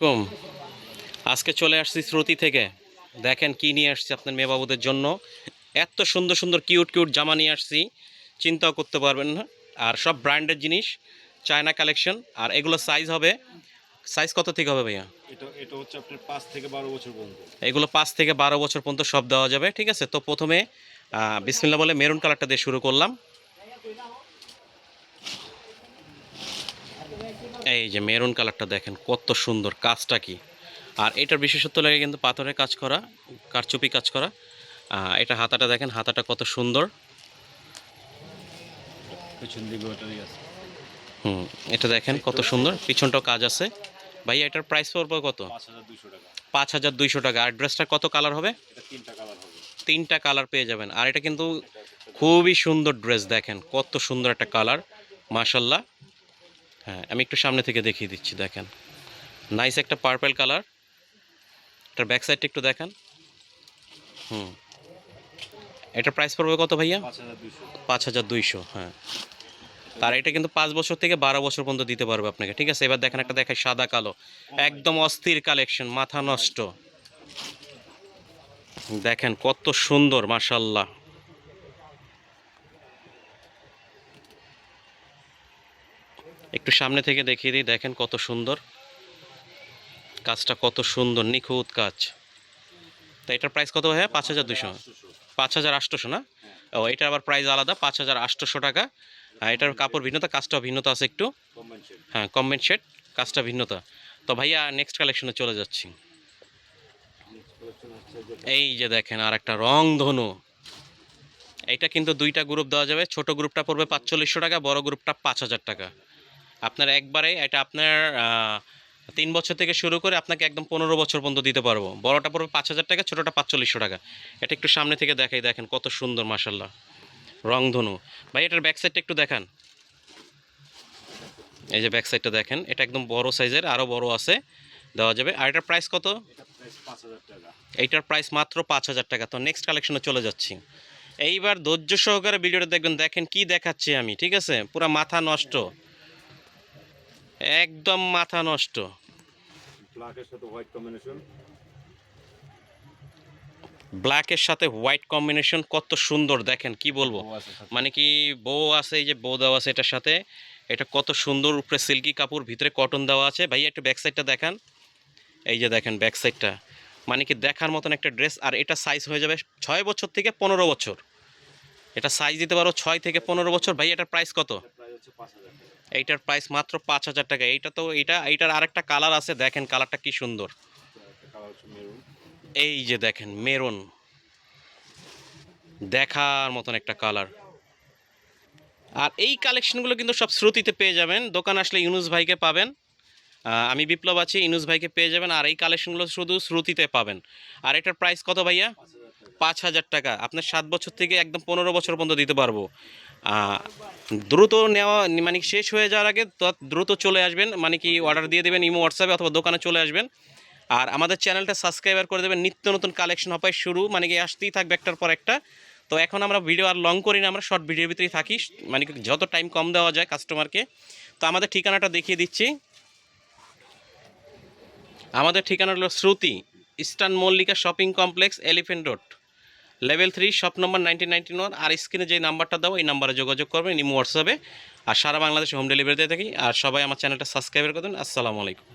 কম আজকে চলে আসছি শ্রুতি থেকে। দেখেন কি নিয়ে আসছি আপনার মেয়ে বাবুদের জন্য। এত সুন্দর সুন্দর কিউট কিউট জামা নিয়ে আসছি, চিন্তাও করতে পারবেন না। আর সব ব্র্যান্ডের জিনিস, চায়না কালেকশন। আর এগুলো সাইজ হবে, সাইজ কত থেকে হবে ভাইয়া? এটা হচ্ছে আপনার 5 থেকে 12 বছর পর্যন্ত। এগুলো 5 থেকে 12 বছর পর্যন্ত সব দেওয়া যাবে, ঠিক আছে। তো প্রথমে বিসমিল্লাহ বলে মেরুন কালারটা দিয়ে শুরু করলাম। এই যে মেরুন কালারটা দেখেন কত সুন্দর, কাজটা কি। আর এটার বিশেষত্ব লাগে কিন্তু পাথরের কাজ করা, কারচুপি কাজ করা। এটা হাতাটা দেখেন, হাতাটা কত সুন্দর। পিছন দিকে ওটারই আছে। এটা দেখেন কত সুন্দর, পিছনটাও কাজ আছে। ভাইয়া এটার প্রাইস পড়বে কত? 5200 টাকা। 5200 টাকা। আর ড্রেসটা কত কালার হবে? এটা তিনটা কালার হবে। 3টা কালার পেয়ে যাবেন। আর এটা কিন্তু খুবই সুন্দর ড্রেস, দেখেন কত সুন্দর একটা কালার, মাশাল্লাহ। হ্যাঁ, আমি একটু সামনে থেকে দেখিয়ে দিচ্ছি, দেখেন নাইস একটা পার্পল কালার। এটার ব্যাক সাইডটা একটু দেখেন। এটার প্রাইস পড়বে কত ভাইয়া? 5200। 5200, হ্যাঁ। তার এটা কিন্তু 5 বছর থেকে 12 বছর পর্যন্ত দিতে পারবে আপনাকে, ঠিক আছে। এবার দেখেন একটা দেখায় সাদা কালো, একদম অস্থির কালেকশন, মাথা নষ্ট। দেখেন কত সুন্দর, মাশাল্লাহ। একটু সামনে থেকে দেখিয়ে দিই, দেখেন কত সুন্দর কাজটা, কত সুন্দর নিখুঁত কাজ। তো এটার প্রাইস কত হয়? 5200, 5800 না? ও, এটা আবার প্রাইস আলাদা, 5800 টাকা। এটার কাপড় ভিন্নতা, কাজটাও ভিন্নতা আছে একটু। হ্যাঁ, কম্বেন শেড, কাজটা ভিন্নতা। তো ভাইয়া নেক্সট কালেকশনে চলে যাচ্ছি। এই যে দেখেন আর একটা রং ধনু। এইটা কিন্তু 2টা গ্রুপ দেওয়া যাবে। ছোট গ্রুপটা পড়বে 4500 টাকা, বড় গ্রুপটা 5000 টাকা। আপনার একবারে এটা আপনার 3 বছর থেকে শুরু করে আপনাকে একদম 15 বছর পর্যন্ত দিতে পারবো। বড়টা পড়বে 5000 টাকা, ছোটোটা 4500 টাকা। এটা একটু সামনে থেকে দেখাই, দেখেন কত সুন্দর, মাশাল্লাহ, রংধনু। ভাই এটার ব্যাক সাইডটা একটু দেখান। এই যে ব্যাক সাইডটা দেখেন, এটা একদম বড় সাইজের, আরও বড় আছে, দেওয়া যাবে। আর এটার প্রাইস কত? এটা প্রাইস 5000 টাকা। এইটার প্রাইস মাত্র 5000 টাকা। তো নেক্সট কালেকশনে চলে যাচ্ছি। এইবার ধৈর্য সহকারে ভিডিওটা দেখবেন, দেখেন কি দেখাচ্ছি আমি, ঠিক আছে। পুরা মাথা নষ্ট, একদম মাথা নষ্ট। ব্ল্যাকের সাথে হোয়াইট কম্বিনেশন। ব্ল্যাকের সাথে হোয়াইট কম্বিনেশন, কত সুন্দর, দেখেন কি বলবো। বউ আছে সাথে। মানে কি বউ আছে, এই যে বউ দেওয়া আছে এটার সাথে। এটা কত সুন্দর, উপরে সিল্কি কাপড়, ভিতরে কটন দেওয়া আছে। ভাইয়া একটু ব্যাক সাইডটা দেখান। এই যে দেখেন ব্যাক সাইডটা, মানে কি দেখার মতন একটা ড্রেস। আর এটা সাইজ হয়ে যাবে 6 বছর থেকে 15 বছর। এটা সাইজ দিতে পারো 6 থেকে 15 বছর। ভাই এটার প্রাইস কত? এটা প্রাইস হচ্ছে 5000 টাকা। এইটার প্রাইস মাত্র 5000 টাকা। এইটা তো এইটার আরেকটা কালার আছে, দেখেন কালারটা কি সুন্দর। একটা কালার হচ্ছে মেরুন। এই যে দেখেন মেরুন, দেখার মতন একটা কালার। আর এই কালেকশনগুলো কিন্তু সব শ্রুতিতে পেয়ে যাবেন। দোকান আসলে ইউনুস ভাইকে পাবেন। আমি বিপ্লব আছি, ইউনুস ভাইকে পেয়ে যাবেন। আর এই কালেকশনগুলো শুধু শ্রুতিতে পাবেন। আর এটার প্রাইস কত ভাইয়া? 5000 টাকা। 5000 টাকা। আপনার 7 বছর থেকে একদম 15 বছর পর্যন্ত দিতে পারবো। দ্রুত নেওয়া, মানে শেষ হয়ে যাওয়ার আগে দ্রুত চলে আসবেন, মানে কি অর্ডার দিয়ে দেবেন ইমো হোয়াটসঅ্যাপে, অথবা দোকানে চলে আসবেন। আর আমাদের চ্যানেলটা সাবস্ক্রাইবার করে দেবেন, নিত্য নতুন কালেকশন হবে শুরু, মানে কি আসতেই থাকবে একটার পর একটা। তো এখন আমরা ভিডিও আর লং করি না, আমরা শর্ট ভিডিওর ভিতরেই থাকি, মানে কি যত টাইম কম দেওয়া যায় কাস্টমারকে। তো আমাদের ঠিকানাটা দেখিয়ে দিচ্ছি। আমাদের ঠিকানা হলো Shruti, eastern Mallika shopping complex, elephant road, level 3, shop number 1991। আর স্ক্রিনে যে নাম্বারটা দাও, এই নাম্বারে যোগাযোগ করবেন ইমো হোয়াটসঅ্যাপে। আর সারা বাংলাদেশে হোম ডেলিভারি দিয়ে থাকি। আর সবাই আমার চ্যানেলটা সাবস্ক্রাইব করে দেন। আসসালামু আলাইকুম।